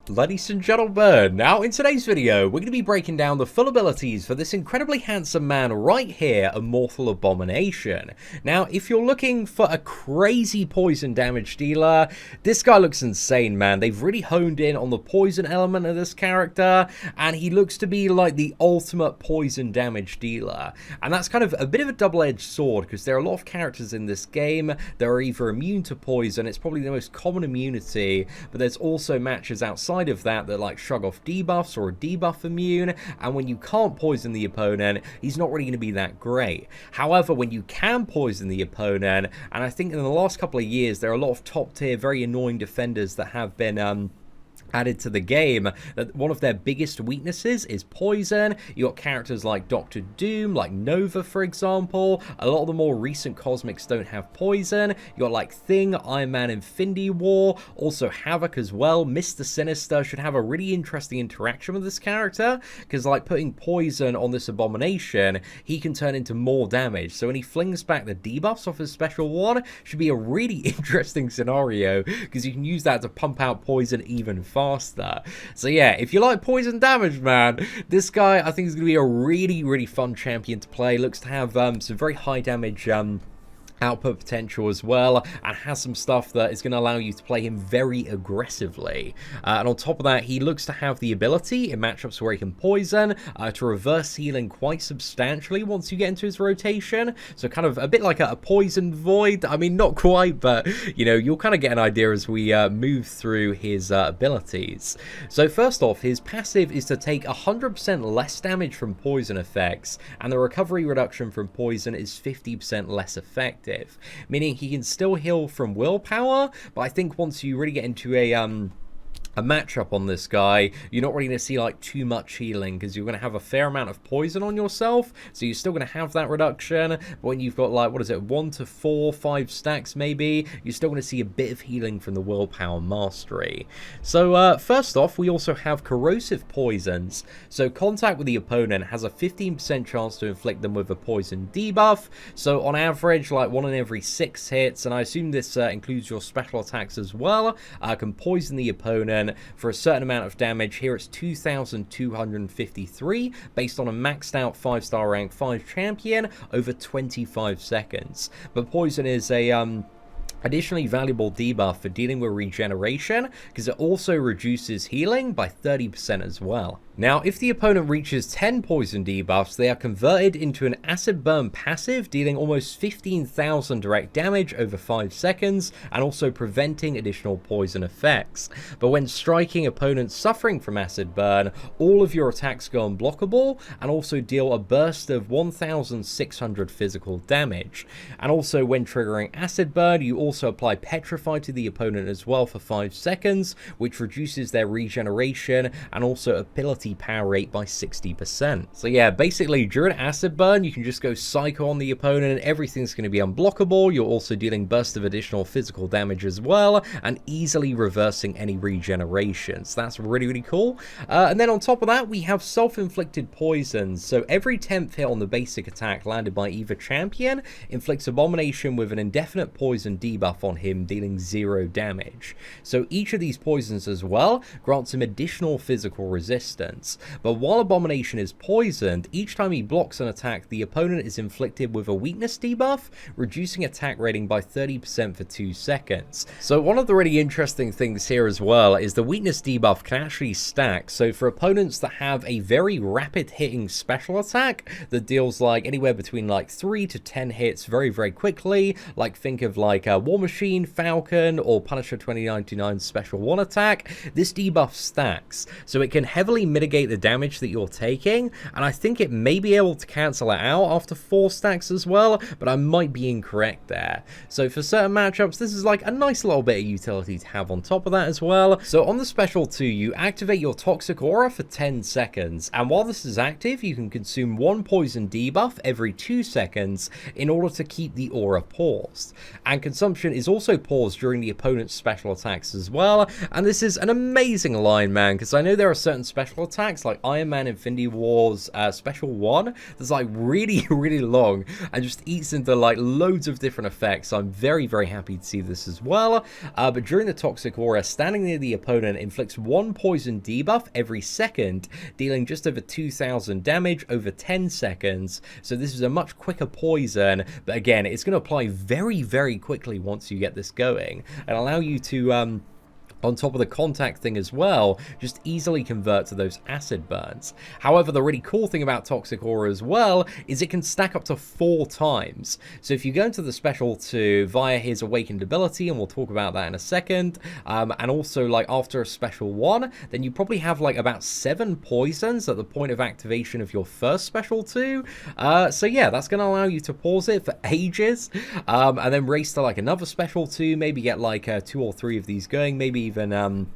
Ladies and gentlemen, now in today's video, we're going to be breaking down the full abilities for this incredibly handsome man right here, Immortal Abomination. Now, if you're looking for a crazy poison damage dealer, this guy looks insane, man. They've really honed in on the poison element of this character, and he looks to be like the ultimate poison damage dealer. And that's kind of a bit of a double-edged sword, because there are a lot of characters in this game that are either immune to poison, it's probably the most common immunity, but there's also matches outside of that like shrug off debuffs or a debuff immune, and when you can't poison the opponent, he's not really going to be that great. However, when you can poison the opponent, and I think in the last couple of years there are a lot of top tier very annoying defenders that have been added to the game, that one of their biggest weaknesses is poison. You got characters like Dr. Doom, like Nova, for example. A lot of the more recent Cosmics don't have poison. You got like Thing, Iron Man, Infinity War, also Havoc as well. Mr. Sinister should have a really interesting interaction with this character, because like putting poison on this Abomination, he can turn into more damage. So when he flings back the debuffs off his special one, should be a really interesting scenario, because you can use that to pump out poison even faster. So yeah, if you like poison damage, man, this guy I think is going to be a really fun champion to play. Looks to have some very high damage output potential as well, and has some stuff that is going to allow you to play him very aggressively. And on top of that, he looks to have the ability in matchups where he can poison to reverse healing quite substantially once you get into his rotation. So kind of a bit like a poison void. I mean, not quite, but you know, you'll kind of get an idea as we move through his abilities. So first off, his passive is to take 100% less damage from poison effects, and the recovery reduction from poison is 50% less effective. Meaning he can still heal from willpower, but I think once you really get into a matchup on this guy, you're not really going to see like too much healing, because you're going to have a fair amount of poison on yourself, so you're still going to have that reduction. But when you've got like, what is it, 1 to 4, 5 stacks maybe, you're still going to see a bit of healing from the willpower mastery. So first off, we also have corrosive poisons. So contact with the opponent has a 15% chance to inflict them with a poison debuff. So on average, like 1 in every 6 hits, and I assume this includes your special attacks as well, can poison the opponent for a certain amount of damage. Here it's 2,253 based on a maxed out 5-star rank 5 champion over 25 seconds. But poison is a additionally valuable debuff for dealing with regeneration, because it also reduces healing by 30% as well. Now, if the opponent reaches 10 poison debuffs, they are converted into an acid burn passive, dealing almost 15,000 direct damage over 5 seconds, and also preventing additional poison effects. But when striking opponents suffering from acid burn, all of your attacks go unblockable, and also deal a burst of 1,600 physical damage. And also when triggering acid burn, you also apply Petrify to the opponent as well for 5 seconds, which reduces their regeneration and also ability power rate by 60%. So yeah, basically during acid burn, you can just go psycho on the opponent and everything's going to be unblockable. You're also dealing bursts of additional physical damage as well, and easily reversing any regeneration. So that's really cool. And then on top of that, we have self-inflicted poisons. So every 10th hit on the basic attack landed by either champion inflicts Abomination with an indefinite poison debuff on him, dealing 0 damage. So each of these poisons as well grants him additional physical resistance. But while Abomination is poisoned, each time he blocks an attack, the opponent is inflicted with a weakness debuff, reducing attack rating by 30% for 2 seconds. So one of the really interesting things here as well is the weakness debuff can actually stack. So for opponents that have a very rapid hitting special attack that deals like anywhere between like 3 to 10 hits very quickly, like think of like War Machine, Falcon, or Punisher 2099 special 1 attack, this debuff stacks. So it can heavily mitigate the damage that you're taking, and I think it may be able to cancel it out after 4 stacks as well, but I might be incorrect there. So for certain matchups, this is like a nice little bit of utility to have on top of that as well. So on the special 2, you activate your Toxic Aura for 10 seconds, and while this is active, you can consume 1 poison debuff every 2 seconds in order to keep the aura paused. And consumption is also paused during the opponent's special attacks as well, and this is an amazing line, man, because I know there are certain special attacks, like Iron Man Infinity War's special 1, that's like really, really long and just eats into like loads of different effects. So I'm very, very happy to see this as well. But during the Toxic Aura, standing near the opponent inflicts 1 poison debuff every second, dealing just over 2,000 damage over 10 seconds. So this is a much quicker poison, but again, it's going to apply very, very quickly once you get this going, and allow you to on top of the contact thing as well, just easily convert to those acid burns. However, the really cool thing about Toxic Aura as well is it can stack up to 4 times. So if you go into the special 2 via his awakened ability, and we'll talk about that in a second, and also like after a special 1, then you probably have like about 7 poisons at the point of activation of your first special 2. So yeah, that's going to allow you to pause it for ages, and then race to like another special 2, maybe get like 2 or 3 of these going, maybe even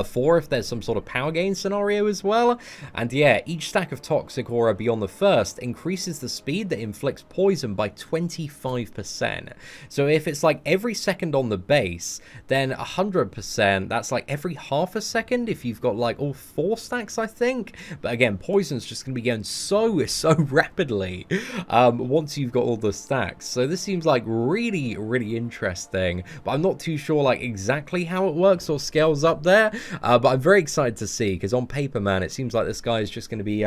4 if there's some sort of power gain scenario as well. And yeah, each stack of Toxic Aura beyond the first increases the speed that inflicts poison by 25%. So if it's like every second on the base, then 100%, that's like every half a second if you've got like all 4 stacks, I think. But again, poison's just going to be going so rapidly once you've got all the stacks. So this seems like really, really interesting, but I'm not too sure like exactly how it works or scales up there. But I'm very excited to see, because on paper, man, it seems like this guy is just going to be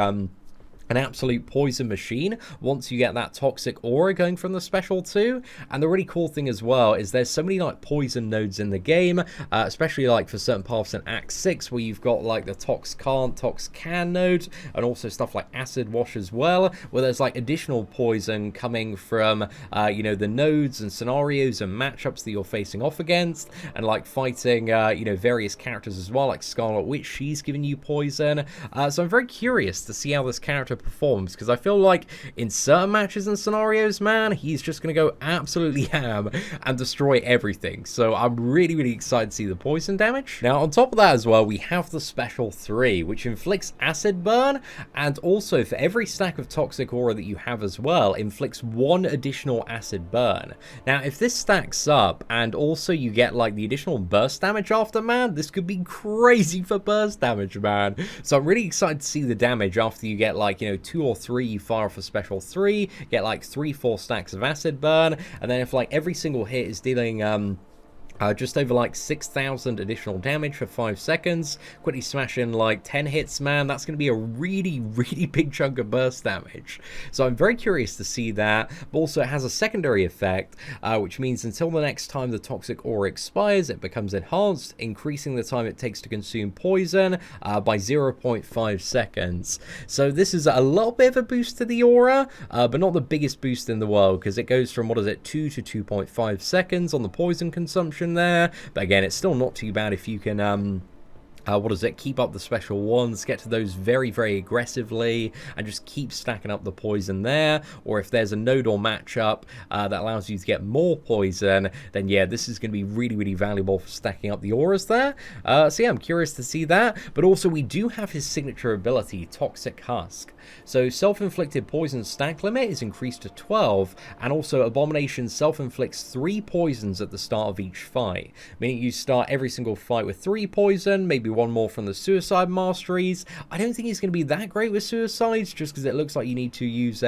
an absolute poison machine once you get that Toxic Aura going from the special 2. And the really cool thing as well is there's so many like poison nodes in the game, especially like for certain paths in Act 6 where you've got like the Tox Can't, Tox Can node, and also stuff like Acid Wash as well, where there's like additional poison coming from you know, the nodes and scenarios and matchups that you're facing off against, and like fighting you know, various characters as well, like Scarlet Witch, she's giving you poison. So I'm very curious to see how this character performs, because I feel like in certain matches and scenarios, man, he's just going to go absolutely ham and destroy everything. So I'm really, really excited to see the poison damage. Now, on top of that as well, we have the special 3, which inflicts acid burn, and also for every stack of Toxic Aura that you have as well, inflicts 1 additional acid burn. Now, if this stacks up and also you get like the additional burst damage after, man, this could be crazy for burst damage, man. So I'm really excited to see the damage after you get like, you know, 2 or 3 you fire off a special 3, get like 3-4 stacks of acid burn, and then if like every single hit is dealing just over like 6,000 additional damage for 5 seconds, quickly smash in like 10 hits, man, that's going to be a really, really big chunk of burst damage. So I'm very curious to see that. But also it has a secondary effect, which means until the next time the Toxic Aura expires, it becomes enhanced, increasing the time it takes to consume poison by 0.5 seconds. So this is a little bit of a boost to the aura, but not the biggest boost in the world, because it goes from, what is it, 2 to 2.5 seconds on the poison consumption there. But again, it's still not too bad if you can what is it, keep up the special 1s, get to those very, very aggressively, and just keep stacking up the poison there. Or if there's a node or matchup that allows you to get more poison, then yeah, this is going to be really, really valuable for stacking up the auras there. So yeah, I'm curious to see that. But also we do have his signature ability, Toxic Husk. So self-inflicted poison stack limit is increased to 12, and also Abomination self-inflicts 3 poisons at the start of each fight, meaning you start every single fight with 3 poison, maybe 1 more from the Suicide Masteries. I don't think he's going to be that great with Suicides, just because it looks like you need to use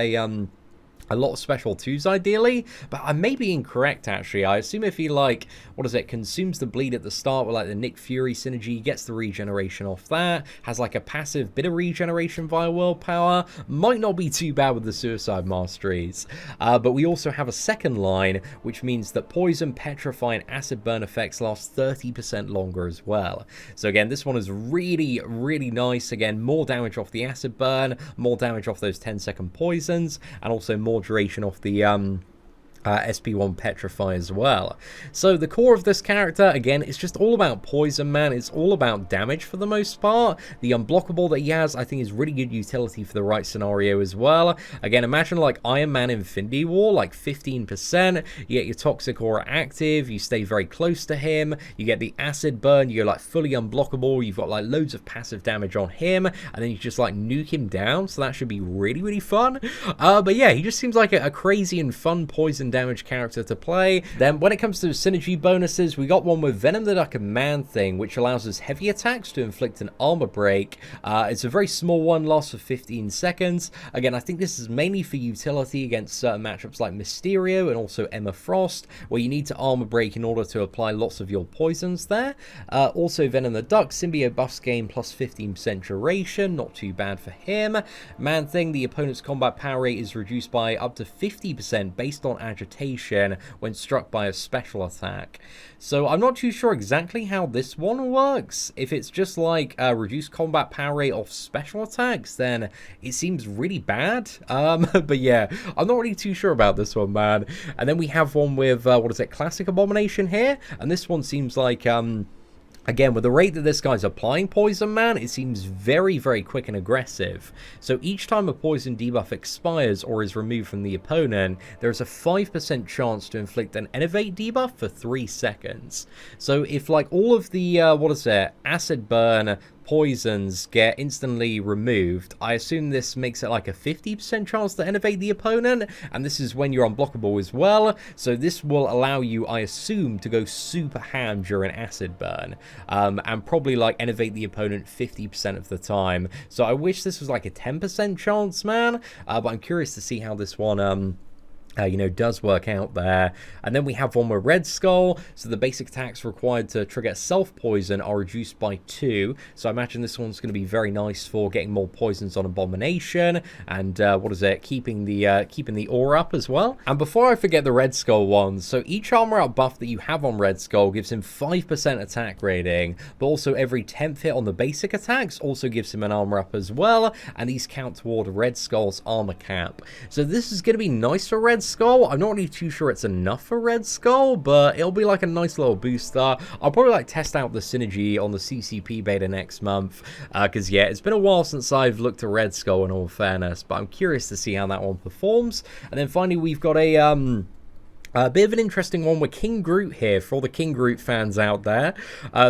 a lot of special 2s ideally, but I may be incorrect actually. I assume if he like, what is it, consumes the bleed at the start with like the Nick Fury synergy, gets the regeneration off that, has like a passive bit of regeneration via willpower, might not be too bad with the Suicide Masteries. But we also have a second line, which means that poison, petrify, and acid burn effects last 30% longer as well. So again, this one is really, really nice. Again, more damage off the acid burn, more damage off those 10-second poisons, and also more duration off the SP1 Petrify as well. So the core of this character, again, it's just all about poison, man. It's all about damage for the most part. The unblockable that he has, I think, is really good utility for the right scenario as well. Again, imagine like Iron Man Infinity War, like 15%. You get your Toxic Aura active, you stay very close to him, you get the acid burn, you go like fully unblockable, you've got like loads of passive damage on him, and then you just like nuke him down. So that should be really, really fun. But yeah, he just seems like a crazy and fun poison poison damage character to play. Then when it comes to synergy bonuses, we got one with Venom the Duck and Man-Thing, which allows us heavy attacks to inflict an armor break. It's a very small one, lasts for 15 seconds. Again, I think this is mainly for utility against certain matchups like Mysterio and also Emma Frost, where you need to armor break in order to apply lots of your poisons there. Also, Venom the Duck, symbiote buffs gain plus 15% duration, not too bad for him. Man-Thing, the opponent's combat power rate is reduced by up to 50% based on agitation when struck by a special attack. So I'm not too sure exactly how this one works. If it's just like reduced combat power rate off special attacks, then it seems really bad. But yeah, I'm not really too sure about this one, man. And then we have one with, what is it, Classic Abomination here? And this one seems like, again, with the rate that this guy's applying poison, man, it seems very, very quick and aggressive. So each time a poison debuff expires or is removed from the opponent, there is a 5% chance to inflict an Innovate debuff for 3 seconds. So if, like, all of the, acid burn poisons get instantly removed, I assume this makes it like a 50% chance to innovate the opponent, and this is when you're unblockable as well, so this will allow you, I assume, to go super ham during acid burn, and probably like innovate the opponent 50% of the time. So I wish this was like a 10% chance, man, but I'm curious to see how this one does work out there. And then we have one with Red Skull, so the basic attacks required to trigger self-poison are reduced by 2, so I imagine this one's going to be very nice for getting more poisons on Abomination, and keeping the aura up as well. And before I forget the Red Skull ones, so each armor up buff that you have on Red Skull gives him 5% attack rating, but also every 10th hit on the basic attacks also gives him an armor up as well, and these count toward Red Skull's armor cap. So this is going to be nice for Red Skull. I'm not really too sure it's enough for Red Skull, but it'll be like a nice little booster. I'll probably like test out the synergy on the CCP beta next month, because yeah, it's been a while since I've looked at Red Skull in all fairness, but I'm curious to see how that one performs. And then finally we've got a bit of an interesting one with King Groot here, for all the King Groot fans out there.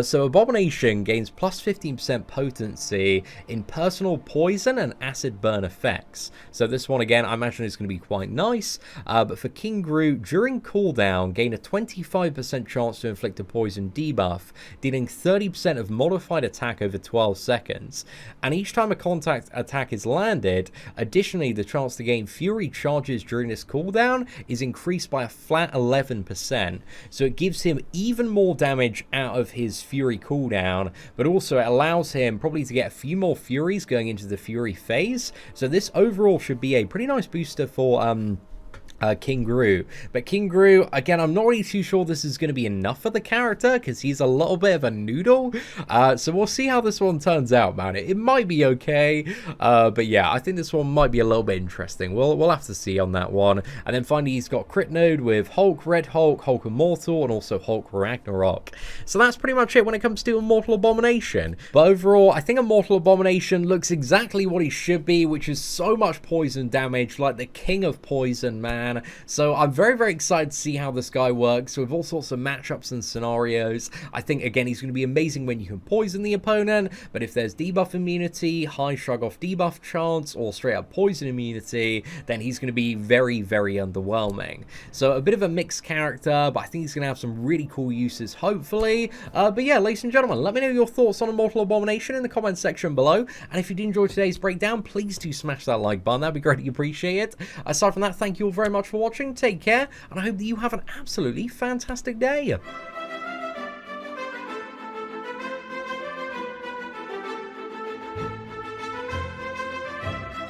So Abomination gains plus 15% potency in personal poison and acid burn effects. So this one, again, I imagine is going to be quite nice. But for King Groot, during cooldown, gain a 25% chance to inflict a poison debuff, dealing 30% of modified attack over 12 seconds. And each time a contact attack is landed, additionally, the chance to gain Fury charges during this cooldown is increased by a flat 11%, so it gives him even more damage out of his Fury cooldown, but also it allows him probably to get a few more Furies going into the Fury phase. So this overall should be a pretty nice booster for King Groot. But King Groot, again, I'm not really too sure this is going to be enough for the character, because he's a little bit of a noodle. So we'll see how this one turns out, man. It might be okay, but yeah, I think this one might be a little bit interesting. We'll have to see on that one. And then finally, he's got crit node with Hulk, Red Hulk, Hulk Immortal, and also Hulk Ragnarok. So that's pretty much it when it comes to Immortal Abomination. But overall, I think Immortal Abomination looks exactly what he should be, which is so much poison damage, like the king of poison, man. So I'm very, very excited to see how this guy works with all sorts of matchups and scenarios. I think, again, he's going to be amazing when you can poison the opponent, but if there's debuff immunity, high shrug off debuff chance, or straight up poison immunity, then he's going to be very, very underwhelming. So a bit of a mixed character, but I think he's going to have some really cool uses, hopefully. But yeah, ladies and gentlemen, let me know your thoughts on Immortal Abomination in the comments section below. And if you did enjoy today's breakdown, please do smash that like button. That'd be greatly appreciated. Aside from that, thank you all very much for watching. Take care, and I hope that you have an absolutely fantastic day.